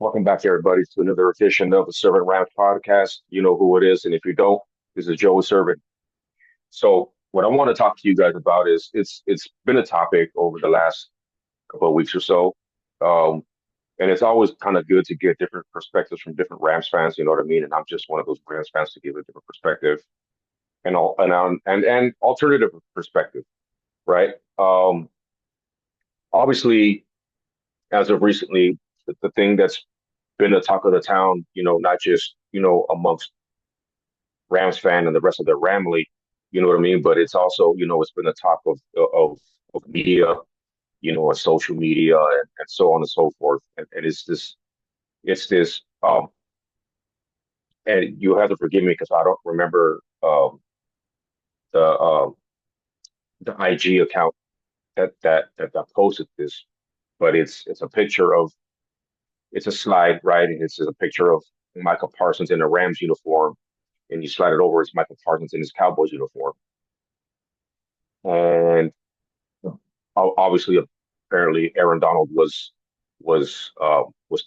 Welcome back, everybody, to another edition of the Servant Rams podcast. You know who it is, and if you don't, this is Joe Servant. So, what I want to talk to you guys about is it's been a topic over the last couple of weeks or so, um, and it's always kind of good to get different perspectives from different Rams fans. You know what I mean? And I'm just one of those Rams fans to give a different perspective and alternative perspective, right? Obviously, as of recently, the thing that's been the talk of the town, not just amongst Rams fan and the rest of their family, you know what I mean? But it's also, it's been the talk of media, on social media and so on and so forth. And it's this, and you have to forgive me because I don't remember the the IG account that posted this, but it's a picture of it's a slide, right? And it's a picture of Micah Parsons in a Rams uniform, and you slide it over, it's Micah Parsons in his Cowboys uniform. And obviously, apparently, Aaron Donald was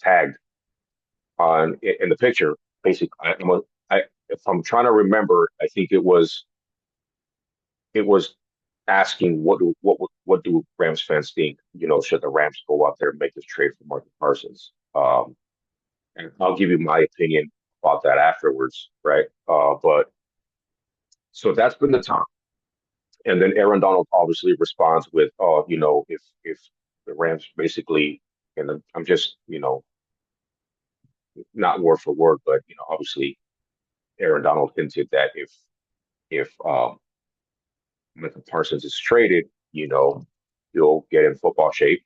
tagged on in the picture. Basically, if I'm trying to remember, I think it was asking what do Rams fans think? Should the Rams go out there and make this trade for Marcus Parsons? And I'll give you my opinion about that afterwards, right? But so that's been the time. And then Aaron Donald obviously responds with, "Oh, if the Rams basically," and I'm just, not word for word, but obviously Aaron Donald hinted that if Micah Parsons is traded, he'll get in football shape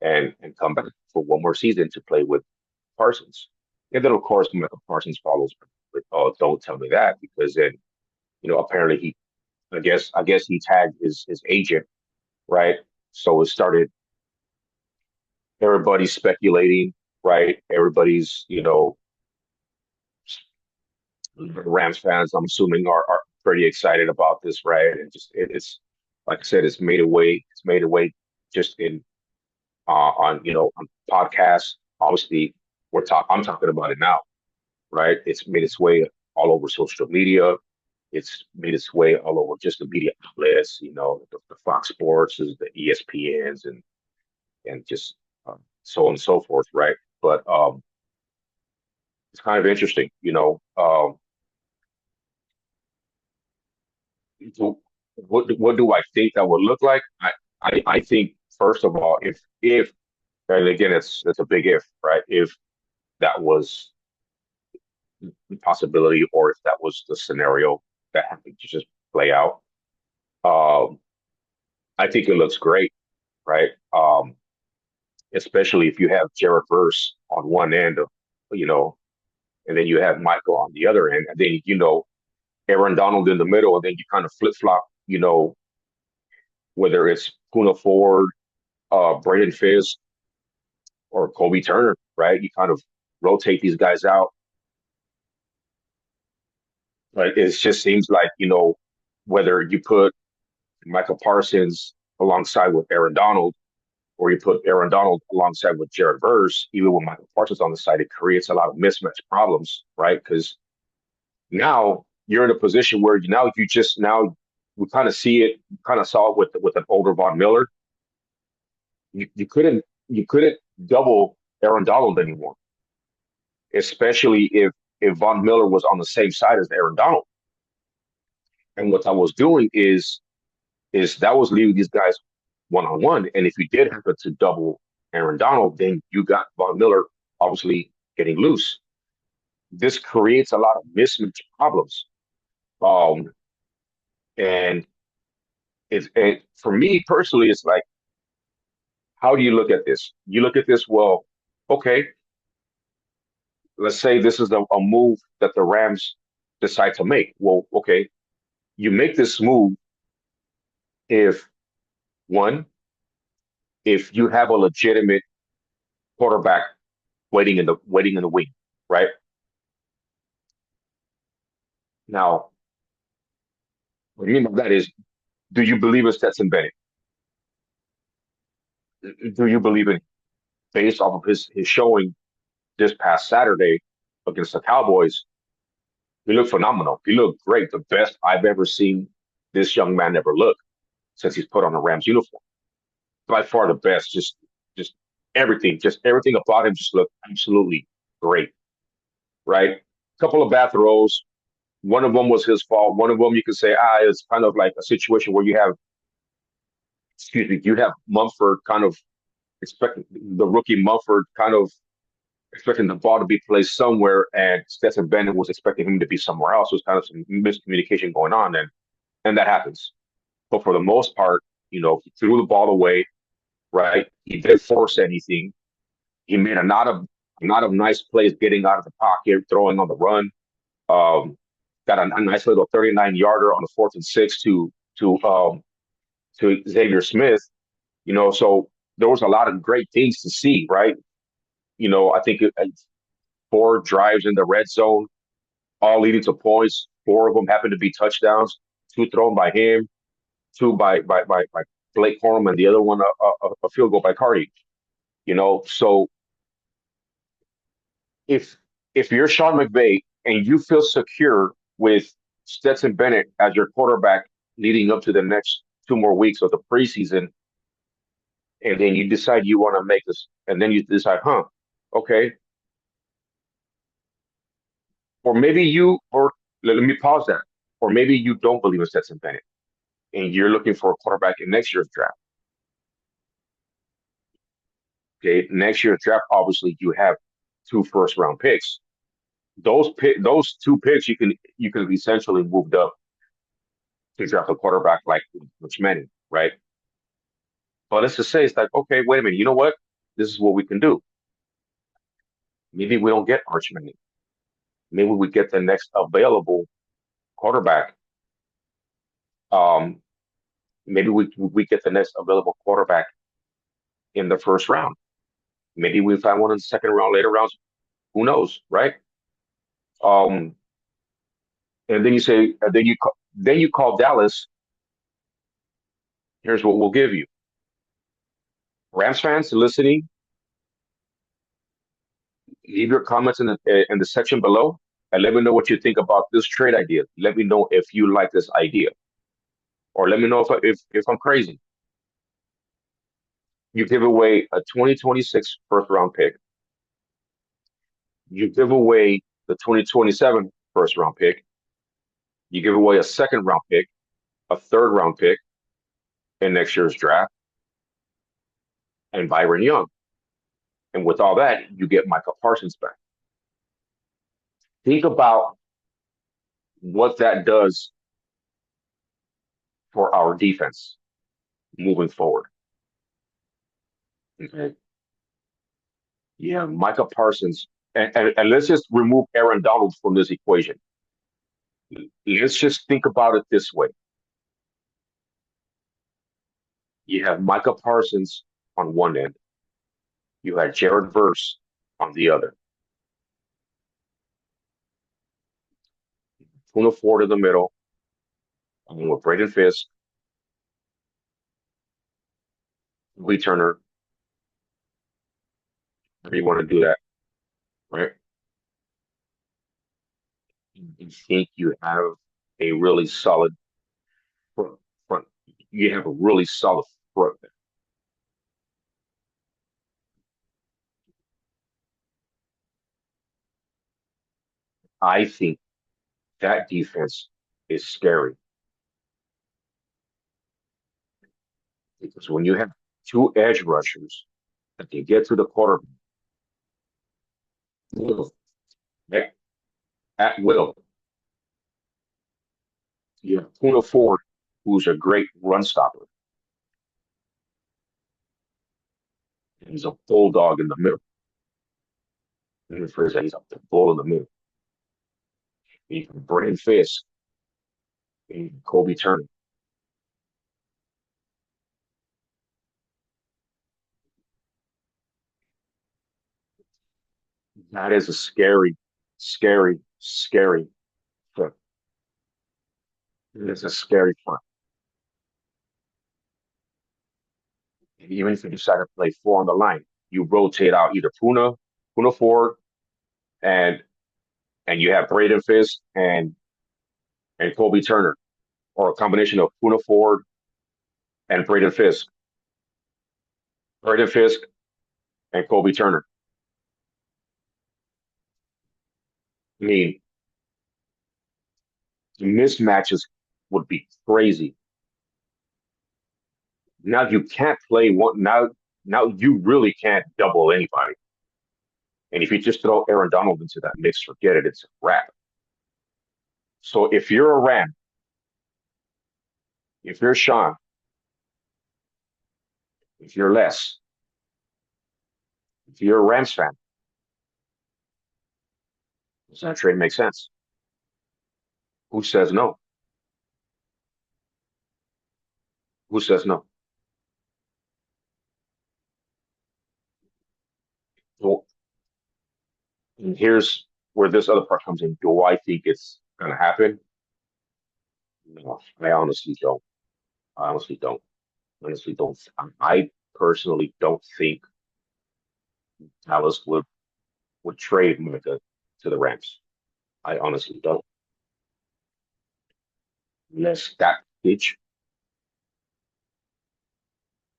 and come back for one more season to play with Parsons. And then of course Micah Parsons follows with, "Oh, don't tell me that," because then apparently I guess he tagged his agent, right? So it started everybody's speculating, right? Everybody's, Rams fans, I'm assuming, are pretty excited about this, right? And just it's like I said, it's made a way just in on on podcasts. Obviously, I'm talking about it now, right? It's made its way all over social media. It's made its way all over just the media outlets, the Fox Sports, the ESPNs, and just so on and so forth, right? But it's kind of interesting, so what do I think that would look like? I think first of all, if and again it's a big if, right? If that was the possibility, or if that was the scenario that happened to just play out, um, I think it looks great, right? Especially if you have Jared Verse on one end of, you know, and then you have Michael on the other end, and then Aaron Donald in the middle, and then you kind of flip flop, whether it's Puna Ford, Braden Fisk, or Kobe Turner, right? You kind of rotate these guys out. But it just seems like, whether you put Micah Parsons alongside with Aaron Donald, or you put Aaron Donald alongside with Jared Verse, even with Michael Parsons on the side, it creates a lot of mismatch problems, right? Because now you're in a position where now you just now we kind of see it, kind of saw it with an older Von Miller. You couldn't double Aaron Donald anymore, especially if Von Miller was on the same side as Aaron Donald. And what I was doing is that was leaving these guys one on one. And if you did happen to double Aaron Donald, then you got Von Miller obviously getting loose. This creates a lot of mismatch problems. Um, and for me personally, it's like, how do you look at this? You look at this, well, okay, let's say this is a move that the Rams decide to make. Well, okay, you make this move if one, if you have a legitimate quarterback waiting in the wing, right? Now, what I mean by that is, do you believe in Stetson Bennett? Do you believe in based off of his showing? this past Saturday against the Cowboys, he looked phenomenal. He looked great, the best I've ever seen this young man ever look since he's put on a Rams uniform. By far the best. Just just everything about him just looked absolutely great. Right? A couple of bad throws. One of them was his fault. One of them you could say, it's kind of like a situation where you have Mumford kind of expecting the rookie Mumford kind of expecting the ball to be placed somewhere, and Stetson Bennett was expecting him to be somewhere else. There's kind of some miscommunication going on, and that happens. But for the most part, he threw the ball away. Right, he didn't force anything. He made a lot of nice plays getting out of the pocket, throwing on the run. Um, got a nice little 39 yarder on the 4th and 6 to Xavier Smith. So there was a lot of great things to see, right? I think 4 drives in the red zone, all leading to points. 4 of them happened to be touchdowns. 2 thrown by him, two by Blake Corum, and the other one a field goal by Cardi. So if if you're Sean McVay and you feel secure with Stetson Bennett as your quarterback leading up to the next 2 more weeks of the preseason, and then you decide you want to make this, and then you decide, okay, or maybe or let me pause that, or maybe you don't believe in Stetson Bennett and you're looking for a quarterback in next year's draft. Okay, next year's draft, obviously you have 2 first-round picks. Those 2 picks you can essentially moved up to draft a quarterback like Rich Manning, right? But let's just say it's like, okay, wait a minute, you know what? This is what we can do. Maybe we don't get Arch Manning. Maybe we get the next available quarterback. Um, maybe we get the next available quarterback in the first round. Maybe we find one in the second round, later rounds. Who knows, right? Um, and then you say, then you call Dallas. Here's what we'll give you. Rams fans listening, leave your comments in the section below and let me know what you think about this trade idea. Let me know if you like this idea, or let me know if I'm crazy. You give away a 2026 first round pick. You give away the 2027 first round pick. You give away a second round pick, a third round pick in next year's draft, and Byron Young. And with all that, you get Micah Parsons back. Think about what that does for our defense moving forward. Okay. Yeah, Micah Parsons. And let's just remove Aaron Donald from this equation. Let's just think about it this way. You have Micah Parsons on one end. You had Jared Verse on the other. Tuna Ford in the middle, along with Braden Fisk, Lee Turner. If you want to do that, right? You think you have a really solid front. You have a really solid front. I think that defense is scary because when you have 2 edge rushers that can get to the quarterback at, at will, you have Tuna Ford, who's a great run stopper. He's a bulldog in the middle. Let me phrase that. He's a bull in the middle. You can Braden Fisk and Kobe Turner. That is a scary, scary, scary front. It is a scary front. Even if you decide to play 4 on the line, you rotate out either Puna Ford, and you have Braden Fisk and Kobe Turner, or a combination of Puna Ford and Braden Fisk, Braden Fisk and Kobe Turner. I mean, mismatches would be crazy. Now you can't play one. Now you really can't double anybody. And if you just throw Aaron Donald into that mix, forget it. It's a wrap. So if you're a Ram, if you're Sean, if you're Les, if you're a Rams fan, does that trade make sense? Who says no? Who says no? Well, and here's where this other part comes in. Do I think it's going to happen? No, I honestly don't. I honestly don't. Honestly don't. I personally don't think Dallas would trade Micah to the Rams. I honestly don't. Unless that pitch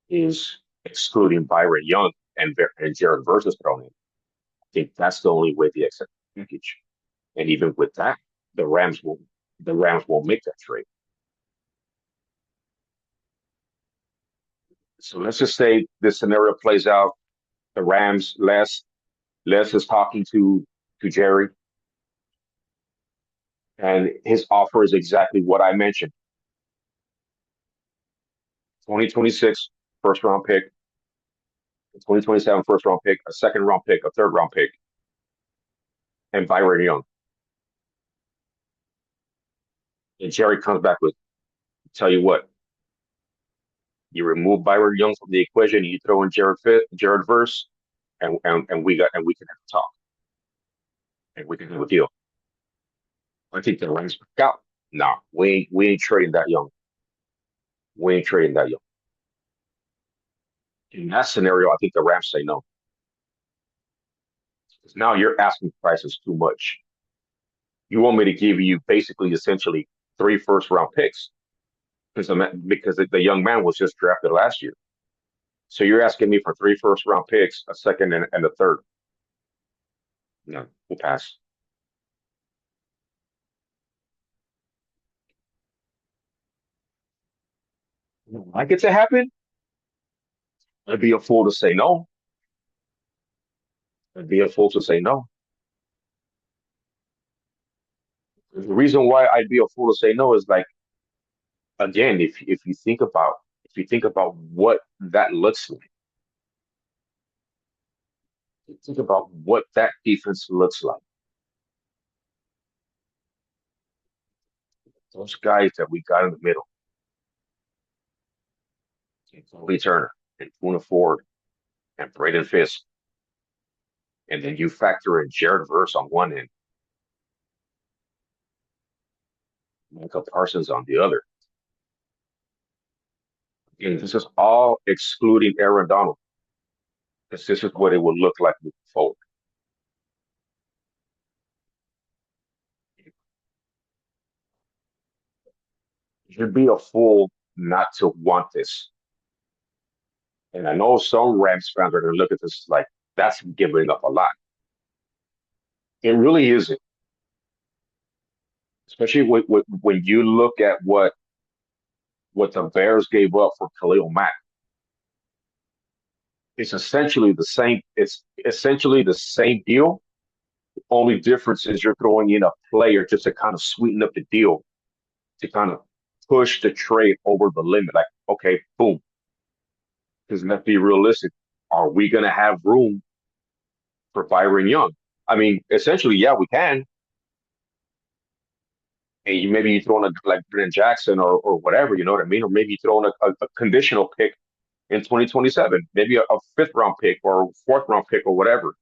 is excluding Byron Young and Jared Versus thrown in. I think that's the only way they accept the package. And even with that, the Rams will the Rams won't make that trade. So let's just say this scenario plays out. The Rams, Les is talking to Jerry, and his offer is exactly what I mentioned: 2026 first round pick, 2027 first round pick, a second round pick, a third round pick, and Byron Young. And Jerry comes back with, tell you what, you remove Byron Young from the equation, and you throw in Jared Verse, and we can have a talk, and we can have a deal. I think the Rams back out. Nah, we ain't trading that young. We ain't trading that young. In that scenario, I think the Rams say no. Because now you're asking prices too much. You want me to give you basically essentially three first round picks because the young man was just drafted last year. So you're asking me for three first round picks, a second and a third. No, we'll pass. Like it to happen, I'd be a fool to say no. I'd be a fool to say no. The reason why I'd be a fool to say no is like, again, if you think about what that looks like, think about what that defense looks like. Those guys that we got in the middle, Lee Turner and Puna Ford and Braden Fisk, and then you factor in Jared Verse on one end, Micah Parsons on the other. And this is all excluding Aaron Donald, because this is what it would look like moving forward. You'd be a fool not to want this. And I know some Rams fans are going to look at this like that's giving up a lot. It really isn't, especially when you look at what the Bears gave up for Khalil Mack. It's essentially the same. It's essentially the same deal. The only difference is you're throwing in a player just to kind of sweeten up the deal, to kind of push the trade over the limit. Like, okay, boom. Because let's be realistic. Are we going to have room for Byron Young? I mean, essentially, yeah, we can. And maybe you throw in a like Brennan Jackson or whatever, you know what I mean? Or maybe you throw in a conditional pick in 2027, maybe a fifth round pick or fourth round pick or whatever.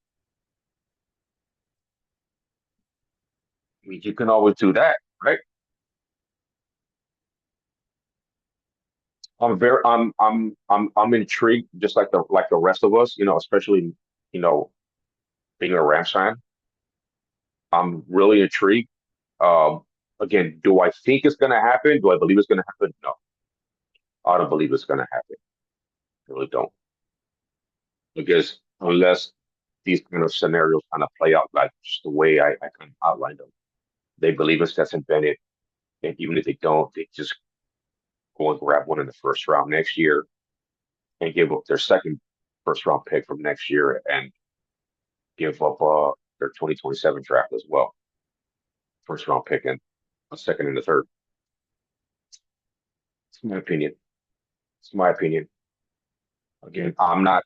I mean, you can always do that, right? I'm intrigued, just like the rest of us, you know, especially you know being a Rams fan. I'm really intrigued. Um, Again, do I think it's going to happen? Do I believe it's going to happen? No, I don't believe it's going to happen. I really don't. Because unless these kind of scenarios kind of play out like just the way I kind of outlined them, they believe in Stetson Bennett. And even if they don't, they just go and grab one in the first round next year and give up their second first round pick from next year and give up their 2027 draft as well. First round pick and a second and a third. It's my opinion. It's my opinion. Again, I'm not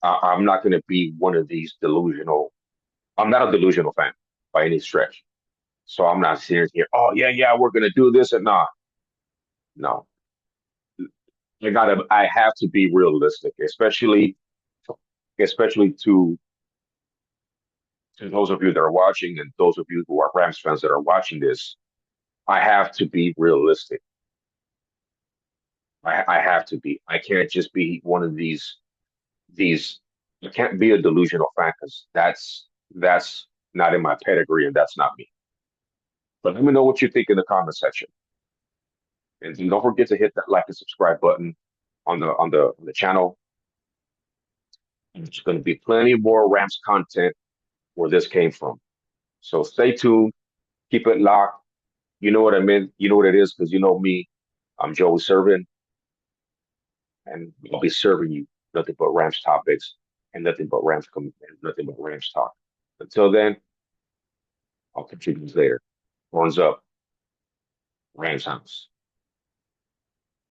going to be one of these delusional. I'm not a delusional fan by any stretch. So I'm not sitting here. Oh yeah, we're going to do this and not. No, I have to be realistic, especially to those of you that are watching and those of you who are Rams fans that are watching this. I have to be realistic. I have to be. I can't just be one of these. I can't be a delusional fan because that's not in my pedigree and that's not me. But let me know what you think in the comment section, and don't forget to hit that like and subscribe button on the channel. There's going to be plenty more Rams content where this came from. So stay tuned, keep it locked. You know what I meant. You know what it is because you know me. I'm Joey Serving, and I'll be serving you nothing but Rams topics and nothing but Rams talk. Until then, I'll catch you guys later. Horns up, Rams house.